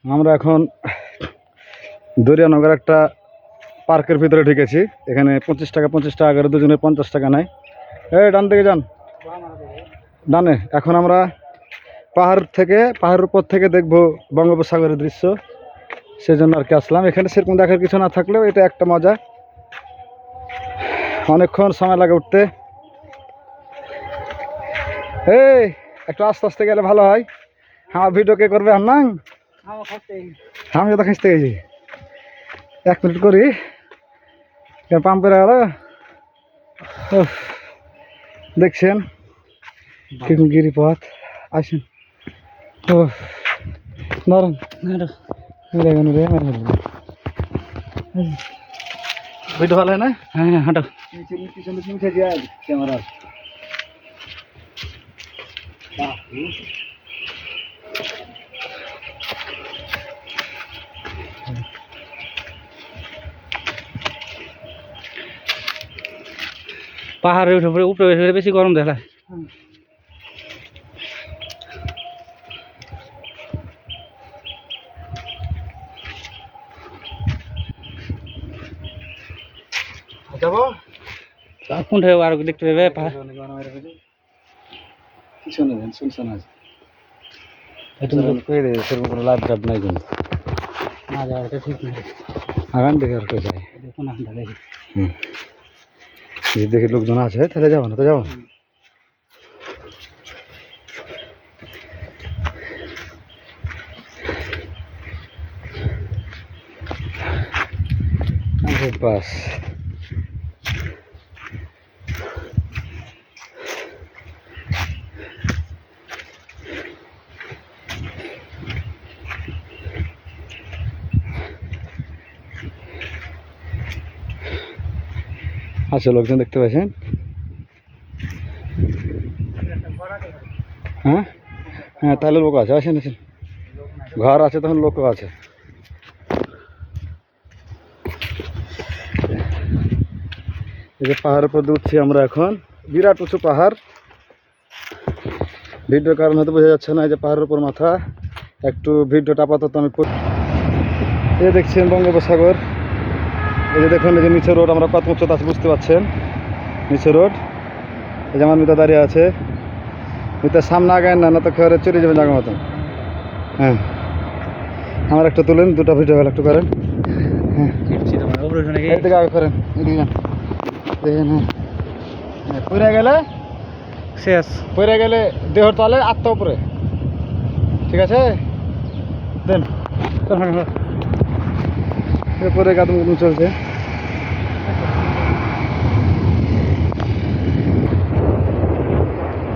আমরা এখন দরিয়ানগর একটা পার্কের ভিতরে ঢুকেছি। এখানে 25 টাকা করে, দুজনে 50 টাকা নেয়। এই ডান দিকে যান, ডানে। এখন আমরা পাহাড়ের উপর থেকে দেখব বঙ্গোপসাগরের দৃশ্য, সেজন্য আর কি আসলাম। এখানে সেরকম দেখার কিছু না থাকলেও এটা একটা মজা। অনেকক্ষণ সময় লাগে উঠতে। এই একটু আস্তে আস্তে গেলে ভালো হয়। আমার ভিডিও কে করবে? না আমি তো খাইতে গেছি, 1 মিনিট করি, পাম্প করে গেল। দেখছেন কিরকম গিরিপথ। আসেন, ও নরম ভিডিও ভালো হয় না? হ্যাঁ হাঁটো ক্যামেরা। পাহাড়ের উপরে উপরে বেশি গরম দেখায়। যাবো কোনটা আর দেখতে পাবে কিছু নেই, শুনছেন আছে সেরকম কোনো লাভ টাভ নাই কিন্তু। না যাওয়াটা ঠিক না, আগান দেখে আর কে যায়। দেখুন আমরা দেখি। যদি দেখি লোকজন আছে তাহলে যাবো, না তো যাবো না। বাস আচ্ছা, লোকজন দেখতে পাচ্ছেন? হ্যাঁ হ্যাঁ, তাহলে লোক আছে। আসেন আসেন, ঘর আছে তখন লোকও আছে। এই যে পাহাড়ের উপর উঠছি আমরা এখন, বিরাট উঁচু পাহাড়। ভিডিওর কারণ হয়তো বোঝা যাচ্ছে না, এই যে পাহাড়ের উপর মাথা। একটু ভিডিওটা আপাতত আমি এই দেখছেন বঙ্গোপসাগর। এই যে দেখুন, এই যে নিচে রোড, আমরা কত উচ্চতা আছে বুঝতে পারছেন। নিচে রোড, এই যে আমার মিতা দাঁড়িয়ে আছে। মিতার সামনে আগায় না, না তো খেয়ে চলে যাবেন জায়গা মতন। হ্যাঁ, আমার একটা তুলেন, দুটো ভিডিও একটু করেন। হ্যাঁ এদিকে আগে করেন, এদিকে যান, দেখেন। হ্যাঁ, পড়ে গেলে শেষ, পড়ে গেলে দেহ তলে, আত্মা উপরে। ঠিক আছে, দেন। পরে কাদম কুদম চলছে।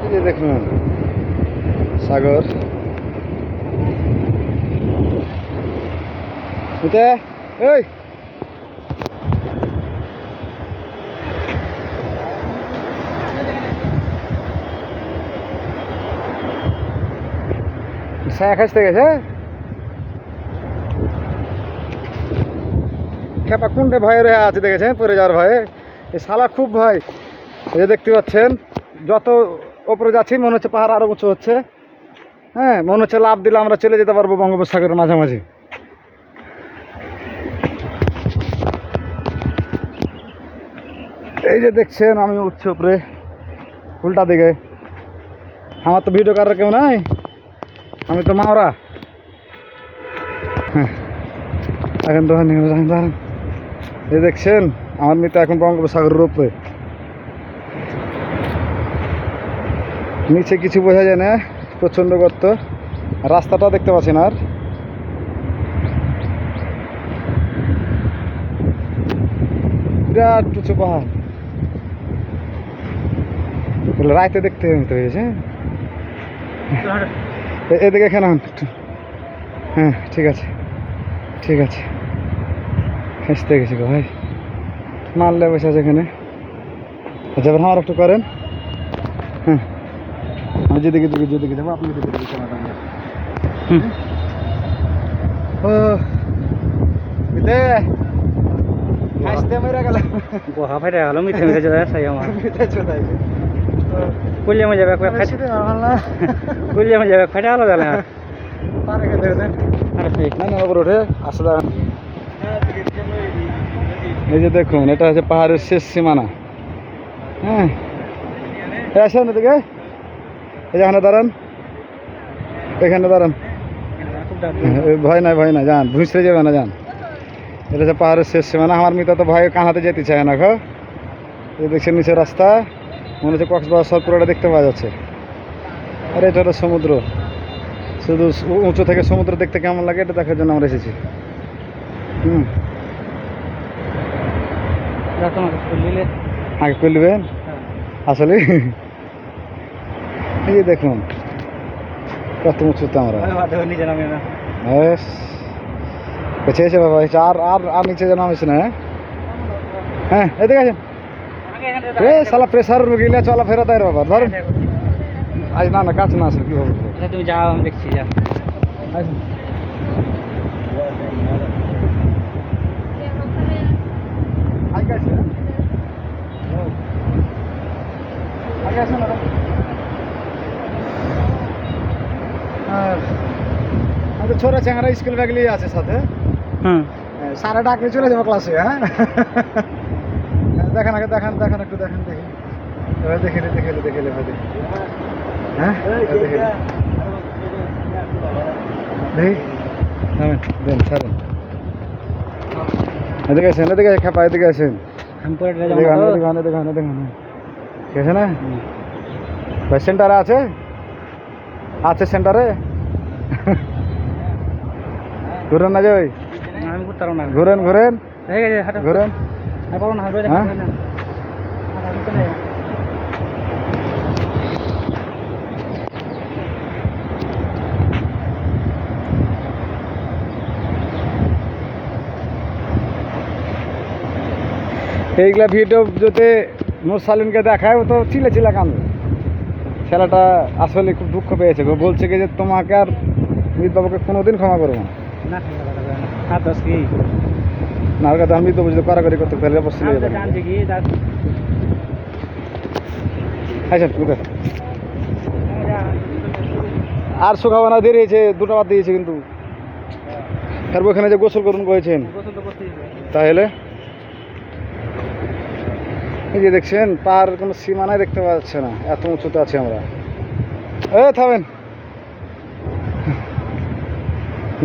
এই যে দেখুন সাগর। এই ছায়া খাইতে গেছে খেপা, কোনটা ভয়ে রয়ে আছে দেখেছেন? পরে যাওয়ার ভয়ে। এই শালা খুব ভয়। এই যে দেখতে পাচ্ছেন, যত ওপরে যাচ্ছি মনে হচ্ছে পাহাড় আরো উঁচু হচ্ছে। হ্যাঁ, মনে হচ্ছে লাভ দিলে আমরা চলে যেতে পারবো বঙ্গোপসাগরের মাঝামাঝি। এই যে দেখছেন আমি উঠছি উপরে উল্টা দিকে। আমার তো ভিডিও করার কেউ নাই, আমি তো মাওরা। হ্যাঁ, এখন তো এই দেখছেন আমার মিতা এখন বঙ্গোপসাগরের উপরে। নিচে কিছু বোঝা যায় না, প্রচণ্ড গর্ত, রাস্তাটা দেখতে পাচ্ছি না। আর বিরাট উঁচু পাহাড়, রাইতে দেখতে হয়েছে। এদিকে এখানে হ্যাঁ ঠিক আছে ঠিক আছে। খেসতে গেছি গো ভাই, মারলে বসে আছে এখানে। আচ্ছা, এবার আমার একটু করেন। হ্যাঁ, আমি যেদিকে যেদিকে যাবো আপনি যেদিকে ও মিতে হাসতে মেরে গেল, গোহা ফাইটা গেল। মিথ্যে মিথ্যে চলে আসে আমার মিতে চলে কুলিয়ে মে যাবে, কুলিয়ে মে যাবে ফাইটা গেল। পারে খেতে দেন আরে সেই না না উপর ওঠে আসলে এই যে দেখুন এটা হচ্ছে পাহাড়ের শেষ সীমানা। হ্যাঁ আসেন এদিকে, এই যে এখানে দাঁড়ান, এখানে দাঁড়ান। ভয় নাই যান, ভুঁসড়ে যাবে না, যান। এটা হচ্ছে পাহাড়ের শেষ সীমানা। আমার মিতা তো ভয় কানাতে যেতে চায় না গো। এই দেখছেন নিচের রাস্তা, মনে হচ্ছে কক্সবাজার সব পুরোটা দেখতে পাওয়া যাচ্ছে। আর এটা হলো সমুদ্র, শুধু উঁচু থেকে সমুদ্র দেখতে কেমন লাগে এটা দেখার জন্য আমরা এসেছি। আগে করলেন আসলে এই যে দেখুন কত উঁচুতে আমরা। নিজে নামে না পেছে বাবা, আর আর আর নিচে যেন নামিস না। হ্যাঁ এদিকে আছেন সালা প্রেসার গেলে চলাফেরা দেয় বাবা, ধরেন। আজ না না কাছে না আসলে কি হবে। তুমি যাও, আমি দেখছি, যা ছোট চ্যাংরা স্কুল ব্যাগ নিয়ে আছে সাথে। হুম সারা ডাকলে চলে যাবো ক্লাসে। হ্যাঁ দেখেন আগে, দেখান দেখান একটু, দেখেন দেখি এবার দেখে ভাই দেখি। হ্যাঁ দেখি নামেন দেন ছাড়েন। এদিকে আসেন, এদিকে খাপা, এদিকে আসেন। আমি পরে দেখুন ঠিক আছে না ভাই? সেন্টারে আছে, আছে সেন্টারে। ঘুরেন না যাই, আমি করতে পারবো না। ঘুরেন ঘুরেন হয়ে গেছে, হাঁটো। ঘুরেন। আমি পারবো না, হাঁটবে হ্যাঁ? না। এইগুলা ভিডিও যদি মুরসালিনকে দেখায় ও তো চিলে কাঁদবে। ছেলেটা আসলে খুব দুঃখ পেয়েছে গো, বলছে কি যে তোমাকে আর মিত বাবুকে কোনোদিন ক্ষমা করবো না। না হাত দশ কি না ওর কাছে আমি তো বুঝতে কারাগারি করতে তাহলে অবশ্যই লেগে যাবে। জানছি কি আচ্ছা বুঝে আর শুকাবো না, দেরি হয়েছে, দুটো বাদ দিয়েছে কিন্তু। তারপর ওখানে যে গোসল করুন করেছেন তাহলে এই যে দেখছেন পাহাড়ের কোনো সীমানায় দেখতে পাওয়া যাচ্ছে না, এত উঁচুতে আছি আমরা। থামেন,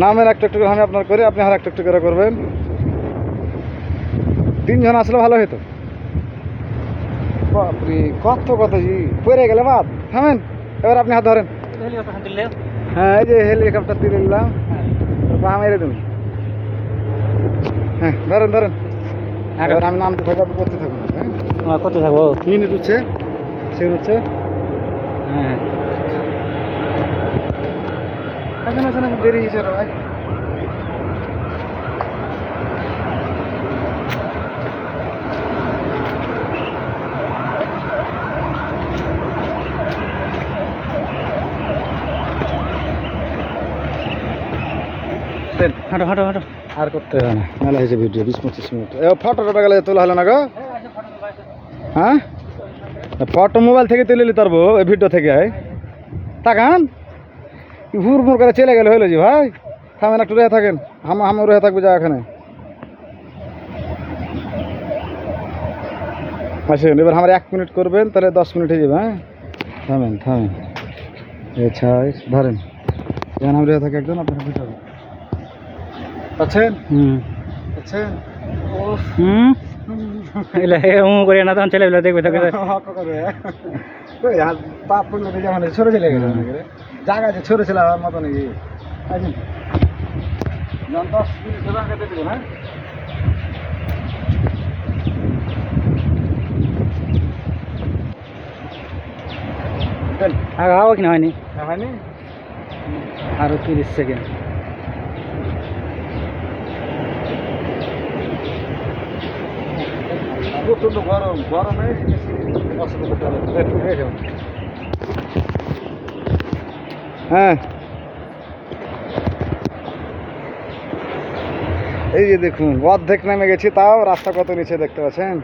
নামের একটু একটু করে আমি আপনার করে, আপনি আর একটু একটু করে করবেন। 3 জন আসলে ভালো হতো। বাপরে কত জি পড়ে গেলে বাদ। থামেন, এবার আপনি হাত ধরেন। হ্যাঁ এই যে হেলিকপ্টার দিয়ে দিলাম, পা মেরে দিন। হ্যাঁ ধরেন। এবার আমি নামতে থাকবো, আপনি করতে থাকুন। হ্যাঁ কত থাকবো? মিনিট হচ্ছে, সে হচ্ছে। হ্যাঁ আসেন দেরি হয়েছে ভাই। হাঁটো। আর করতে হবে না, মেলা হয়েছে ভিডিও 20-25 মিনিট। ফটো গেলে তোলা হলো না গো। হ্যাঁ ফটো মোবাইল থেকে তুলে নিতে পারবো, এই ভিডিও থেকে। তাকান হুড়মুড় করে চলে গেলে হইলো জি ভাই। থামেন একটু রয়ে থাকেন, আমি রয়ে থাকবো যা এখানে। আসেন এবার আমার 1 মিনিট করবেন, তাহলে 10 মিনিট হয়ে যাবে। হ্যাঁ থামেন আচ্ছা ধরেন, যেন আমি রয়ে থাকি একজন, আপনার ভিডিও আছেন। আছেন করে না তখন ছেলেগুলো দেখবে তোকে। পাপ করলে যেমন ছোট ছেলে গেল জায়গা আছে, ছোট ছেলে আমার মতো নাকি। আসেন 10 মিনিট কেটে দেবেন। হ্যাঁ আগে হওয়া কিনা হয়নি, হয়নি। আরো 30 সেকেন্ড। প্রচন্ড গরমে হ্যাঁ এই যে দেখুন অর্ধেক নেমে গেছি, তাও রাস্তা কত নিচে দেখতে পাচ্ছেন।